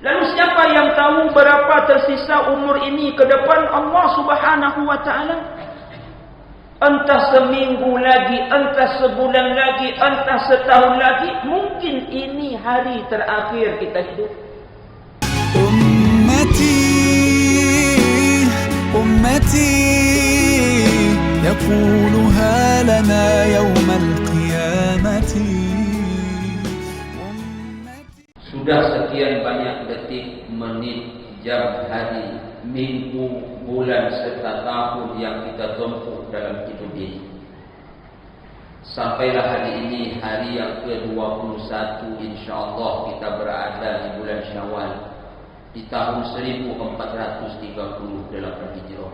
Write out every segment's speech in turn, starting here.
Lalu siapa yang tahu berapa tersisa umur ini ke depan Allah Subhanahu wa taala? Entah seminggu lagi, entah sebulan lagi, entah setahun lagi, mungkin ini hari terakhir kita hidup. Ummati, ummati, yaquluha lana yawmal qiyamati. Sudah sekian banyak detik, menit, jam, hari, minggu, bulan, serta tahun yang kita tempuh dalam hidup ini. Sampailah hari ini, hari yang ke-21, insyaAllah kita berada di bulan Syawal, di tahun 1438 Hijrah.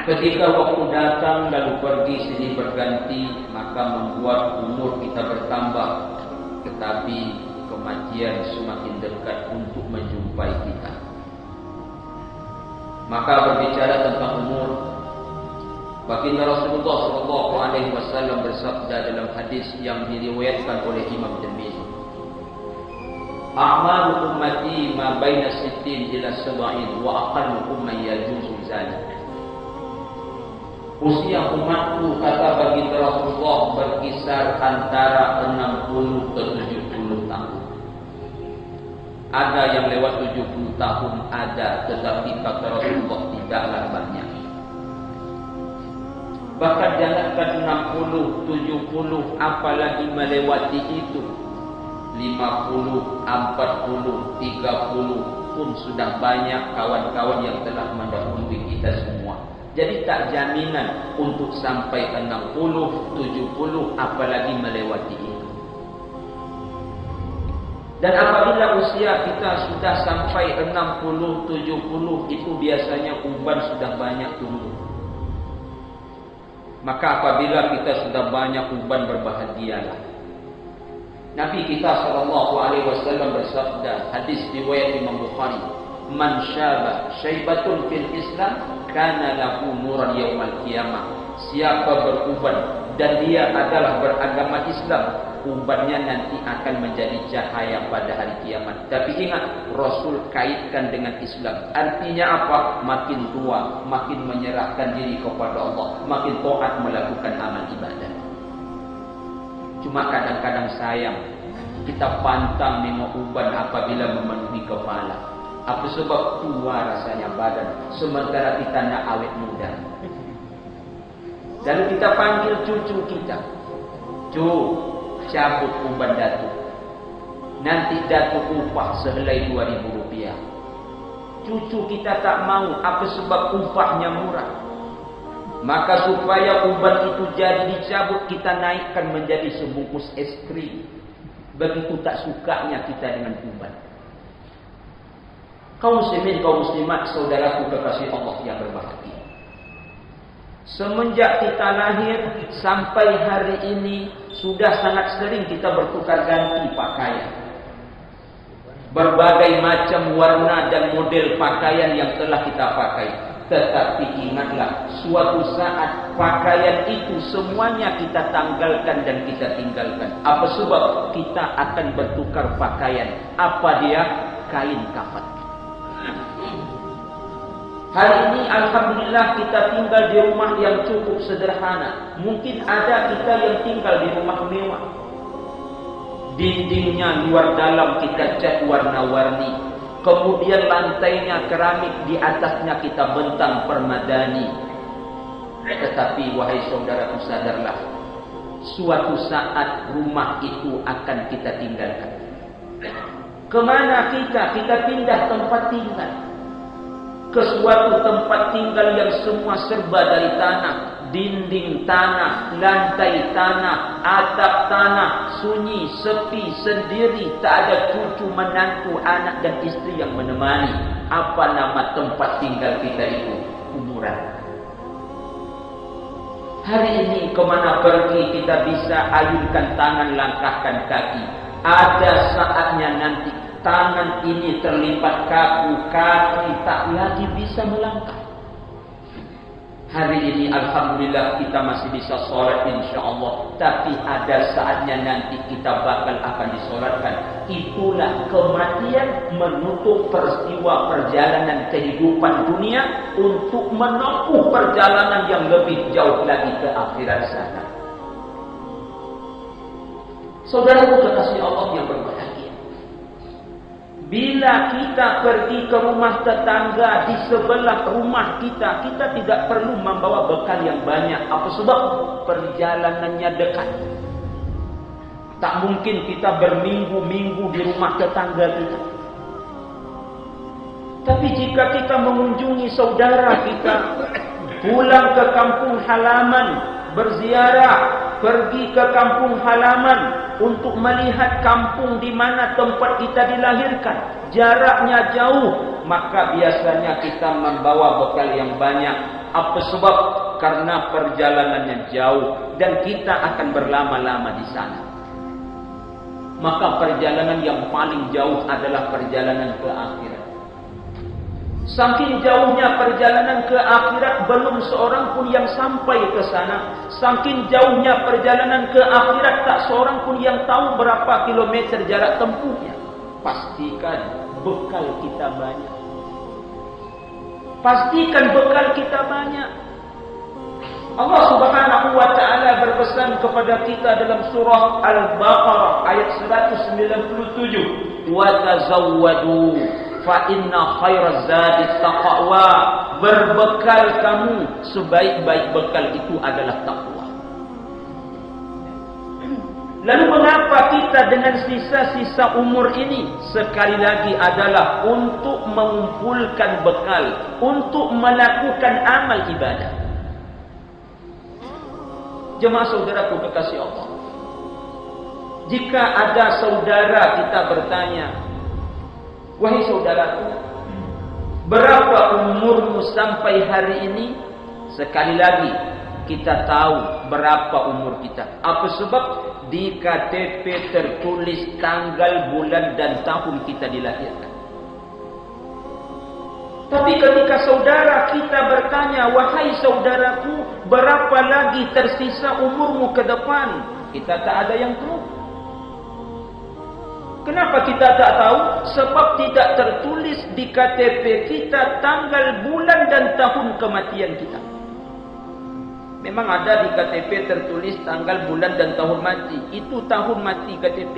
Ketika waktu datang lalu pergi sini berganti, maka membuat umur kita bertambah. Tetapi kematian semakin dekat untuk menjumpai kita. Maka berbicara tentang umur, baginda Rasulullah SAW bersabda dalam hadis yang diriwayatkan oleh Imam Tirmizi, "A'malu ummati ma baina 60 ila 70 wa aqalluhum man yajuzu zalik." Usia umatku, kata baginda Rasulullah, berkisar antara 60 ke 70 tahun. Ada yang lewat 70 tahun, ada, tetapi kata Rasulullah tidaklah banyak. Bahkan jangankan 60, 70, apalagi melewati itu 50, 40, 30 pun sudah banyak kawan-kawan yang telah mendahului kita semua. Jadi tak jaminan untuk sampai 60, 70, apalagi melewati itu. Dan apabila usia kita sudah sampai 60, 70, itu biasanya uban sudah banyak tumbuh. Maka apabila kita sudah banyak uban, berbahagialah. Nabi kita SAW bersabda, hadis riwayat Imam Bukhari, "Man syaba syaibatun fil Islam kana lahu nuran yaumal qiyamah." Siapa beruban dan dia adalah beragama Islam, ubannya nanti akan menjadi cahaya pada hari kiamat. Tapi ingat, Rasul kaitkan dengan Islam. Artinya apa? Makin tua, makin menyerahkan diri kepada Allah, makin taat melakukan amal ibadah. Cuma kadang-kadang sayang, kita pantang nengok uban apabila memenuhi kepala. Apa sebab? Tua rasanya badan, sementara kita nak awet muda. Lalu kita panggil cucu kita, "Cu, cabut uban datuk. Nanti datuk upah sehelai Rp2.000. Cucu kita tak mau. Apa sebab? Upahnya murah. Maka supaya uban itu jadi dicabut, kita naikkan menjadi sebungkus es krim. Begitu tak sukanya kita dengan uban. Kaum muslimin, kaum muslimat, saudaraku kekasih Allah yang berbahagia. Semenjak kita lahir sampai hari ini, sudah sangat sering kita bertukar ganti pakaian. Berbagai macam warna dan model pakaian yang telah kita pakai. Tetapi ingatlah, suatu saat pakaian itu semuanya kita tanggalkan dan kita tinggalkan. Apa sebab? Kita akan bertukar pakaian. Apa dia? Kain kafan. Hari ini alhamdulillah kita tinggal di rumah yang cukup sederhana. Mungkin ada kita yang tinggal di rumah mewah. Dindingnya luar dalam kita cat warna-warni. Kemudian lantainya keramik, di atasnya kita bentang permadani. Tetapi wahai saudaraku, sadarlah, suatu saat rumah itu akan kita tinggalkan. Kemana kita? Kita pindah tempat tinggal ke suatu tempat tinggal yang semua serba dari tanah. Dinding tanah, lantai tanah, atap tanah, sunyi, sepi, sendiri. Tak ada cucu, menantu, anak dan istri yang menemani. Apa nama tempat tinggal kita itu? Kuburan. Hari ini kemana pergi kita bisa ayunkan tangan, langkahkan kaki. Ada saatnya nanti tangan ini terlipat kaku, kaki tak lagi bisa melangkah. Hari ini alhamdulillah kita masih bisa sholat insya-Allah, tapi ada saatnya nanti kita bakal akan disolatkan. Itulah kematian menutup peristiwa perjalanan kehidupan dunia untuk menempuh perjalanan yang lebih jauh lagi ke akhirat sana. Saudaraku kekasih Allah yang berbahagia, bila kita pergi ke rumah tetangga di sebelah rumah kita, kita tidak perlu membawa bekal yang banyak. Apa sebab? Perjalanannya dekat. Tak mungkin kita berminggu-minggu di rumah tetangga kita. Tapi jika kita mengunjungi saudara kita, pulang ke kampung halaman, berziarah, pergi ke kampung halaman untuk melihat kampung di mana tempat kita dilahirkan, jaraknya jauh, maka biasanya kita membawa bekal yang banyak. Apa sebab? Karena perjalanannya jauh dan kita akan berlama-lama di sana. Maka perjalanan yang paling jauh adalah perjalanan ke akhirat. Saking jauhnya perjalanan ke akhirat, belum seorang pun yang sampai ke sana. Saking jauhnya perjalanan ke akhirat, tak seorang pun yang tahu berapa kilometer jarak tempuhnya. Pastikan bekal kita banyak. Pastikan bekal kita banyak. Allah Subhanahu wa taala berpesan kepada kita dalam surah Al-Baqarah ayat 197, "Wa tazawwadu fa inna khairaz zadi taqwa." Berbekal kamu, sebaik-baik bekal itu adalah takwa. Lalu mengapa kita dengan sisa-sisa umur ini sekali lagi adalah untuk mengumpulkan bekal, untuk melakukan amal ibadah. Jemaah saudaraku kekasih Allah, jika ada saudara kita bertanya, "Wahai saudaraku, berapa umurmu sampai hari ini?" Sekali lagi, kita tahu berapa umur kita. Apa sebab? Di KTP tertulis tanggal, bulan dan tahun kita dilahirkan. Tapi ketika saudara kita bertanya, "Wahai saudaraku, berapa lagi tersisa umurmu ke depan?" Kita tak ada yang tahu. Kenapa kita tak tahu? Sebab tidak tertulis di KTP kita tanggal, bulan dan tahun kematian kita. Memang ada di KTP tertulis tanggal, bulan dan tahun mati. Itu tahun mati KTP.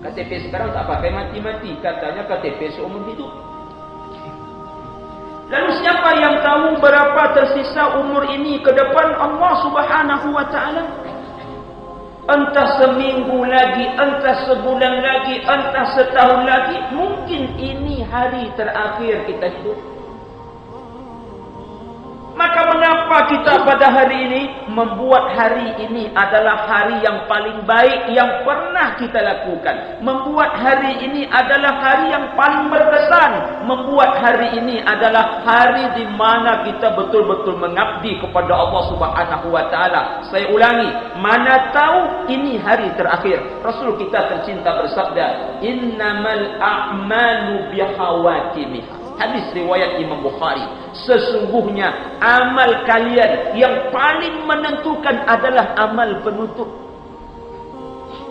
KTP sekarang tak pakai mati-mati. Katanya KTP seumur hidup. Lalu siapa yang tahu berapa tersisa umur ini ke depan? Allah Subhanahu wa taala. Entah seminggu lagi, entah sebulan lagi, entah setahun lagi, mungkin ini hari terakhir kita hidup. Maka mengapa kita pada hari ini membuat hari ini adalah hari yang paling baik yang pernah kita lakukan. Membuat hari ini adalah hari yang paling berkesan. Membuat hari ini adalah hari di mana kita betul-betul mengabdi kepada Allah Subhanahu wa taala. Saya ulangi, mana tahu ini hari terakhir. Rasul kita tercinta bersabda, "Innamal a'malu bihawatimiha." Hadis riwayat Imam Bukhari. Sesungguhnya amal kalian yang paling menentukan adalah amal penutup.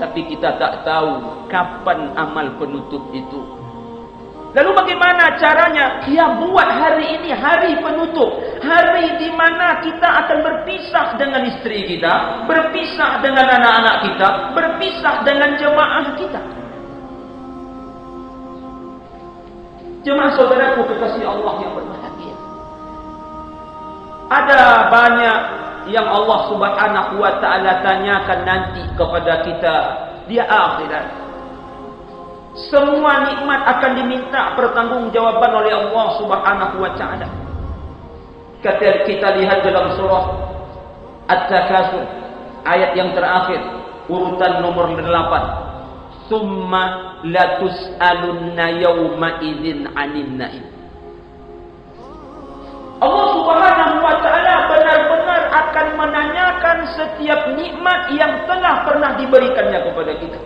Tapi kita tak tahu kapan amal penutup itu. Lalu bagaimana caranya? Ya, buat hari ini hari penutup. Hari di mana kita akan berpisah dengan istri kita, berpisah dengan anak-anak kita, berpisah dengan jemaah kita. Jemaah saudaraku kekasih Allah yang berbahagia, ada banyak yang Allah Subhanahu wa taala tanyakan nanti kepada kita di akhirat. Semua nikmat akan diminta pertanggungjawaban oleh Allah Subhanahu wa taala. Kita lihat dalam surah At-Takasur ayat yang terakhir, urutan nomor 8. Summa latus'alunna yawma idzin 'anil na'im. Allah Subhanahu wa taala benar-benar akan menanyakan setiap nikmat yang telah pernah diberikannya kepada kita.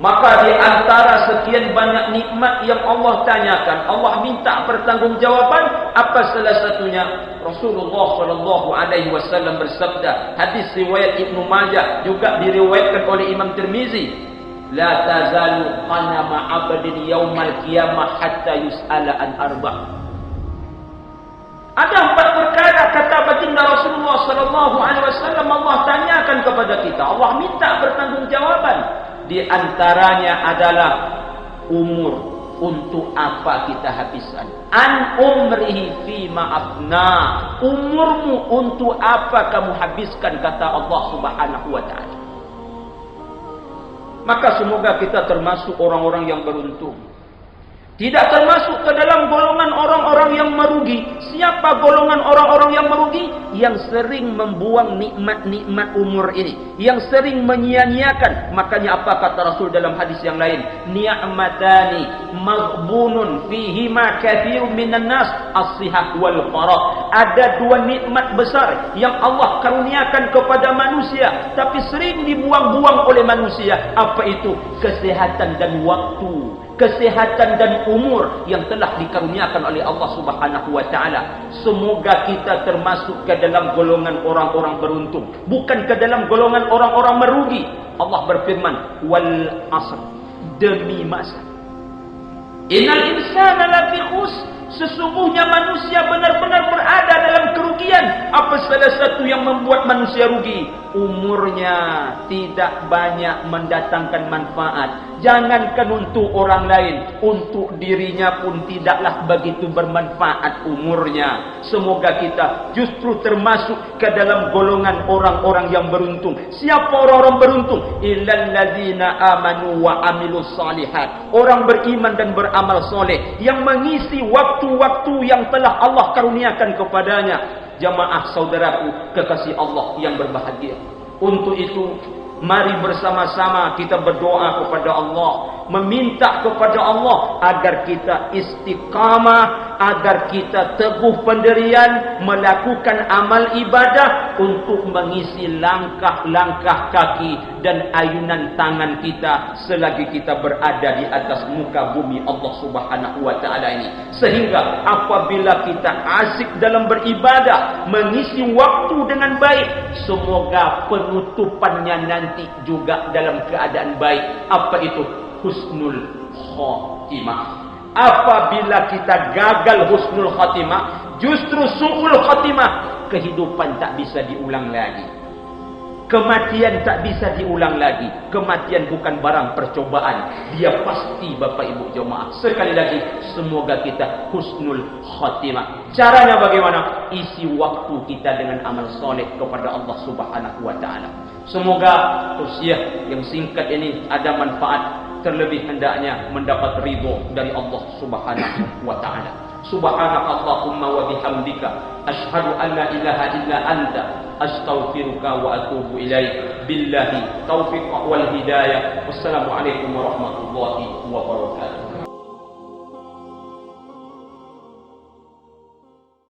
Maka di antara sekian banyak nikmat yang Allah tanyakan, Allah minta pertanggungjawaban. Apa salah satunya? Rasulullah sallallahu alaihi wasallam bersabda, hadis riwayat Ibnu Majah, juga diriwayatkan oleh Imam Tirmizi, la tazalu qanama 'abdin yaumal qiyamah hatta yus'ala an arba'. Ada 4 perkara, kata baginda Rasulullah sallallahu alaihi wasallam, Allah tanyakan kepada kita, Allah minta pertanggungjawaban. Di antaranya adalah umur, untuk apa kita habiskan. An umrihi fima afna, umurmu untuk apa kamu habiskan, kata Allah Subhanahu wa taala. Maka semoga kita termasuk orang-orang yang beruntung, tidak termasuk ke dalam golongan orang-orang yang merugi. Siapa golongan orang-orang yang merugi? Yang sering membuang nikmat-nikmat umur ini, yang sering menyia-nyiakan. Makanya apa kata Rasul dalam hadis yang lain? Ni'matani maghbunun fihima katsirun minan nas, as-sihah wal faragh. Ada 2 nikmat besar yang Allah karuniakan kepada manusia, tapi sering dibuang-buang oleh manusia. Apa itu? Kesehatan dan waktu, kesehatan dan umur yang telah dikaruniakan oleh Allah Subhanahu wa taala. Semoga kita termasuk ke dalam golongan orang-orang beruntung, bukan ke dalam golongan orang-orang merugi. Allah berfirman, wal asr, demi masa, innal insana lafi khusr, sesungguhnya manusia benar-benar berada dalam kerugian. Apa salah satu yang membuat manusia rugi? Umurnya tidak banyak mendatangkan manfaat. Jangankan untuk orang lain, untuk dirinya pun tidaklah begitu bermanfaat umurnya. Semoga kita justru termasuk ke dalam golongan orang-orang yang beruntung. Siapa orang-orang beruntung? Illal ladzina amanu wa amilus salihat, orang beriman dan beramal soleh, yang mengisi waktu-waktu yang telah Allah karuniakan kepadanya. Jamaah saudaraku kekasih Allah yang berbahagia, untuk itu mari bersama-sama kita berdoa kepada Allah, meminta kepada Allah agar kita istiqamah, agar kita teguh pendirian melakukan amal ibadah untuk mengisi langkah-langkah kaki dan ayunan tangan kita selagi kita berada di atas muka bumi Allah Subhanahu wa taala ini. Sehingga apabila kita asik dalam beribadah, mengisi waktu dengan baik, semoga penutupannya nanti juga dalam keadaan baik. Apa itu? Husnul khatimah. Apabila kita gagal husnul khatimah, justru su'ul khatimah, kehidupan tak bisa diulang lagi, kematian tak bisa diulang lagi. Kematian bukan barang percobaan, dia pasti. Bapak Ibu jemaah sekali lagi, semoga kita husnul khatimah. Caranya bagaimana? Isi waktu kita dengan amal soleh kepada Allah Subhanahu wa taala. Semoga tausiah yang singkat ini ada manfaat, terlebih hendaknya mendapat ridho dari Allah Subhanahu wa taala. Subhanakallahumma wa bihamdika asyhadu an la ilaha illa anta astaghfiruka wa atubu ilaik. Billahi taufiq wal hidayah. Wassalamu alaikum warahmatullahi wabarakatuh.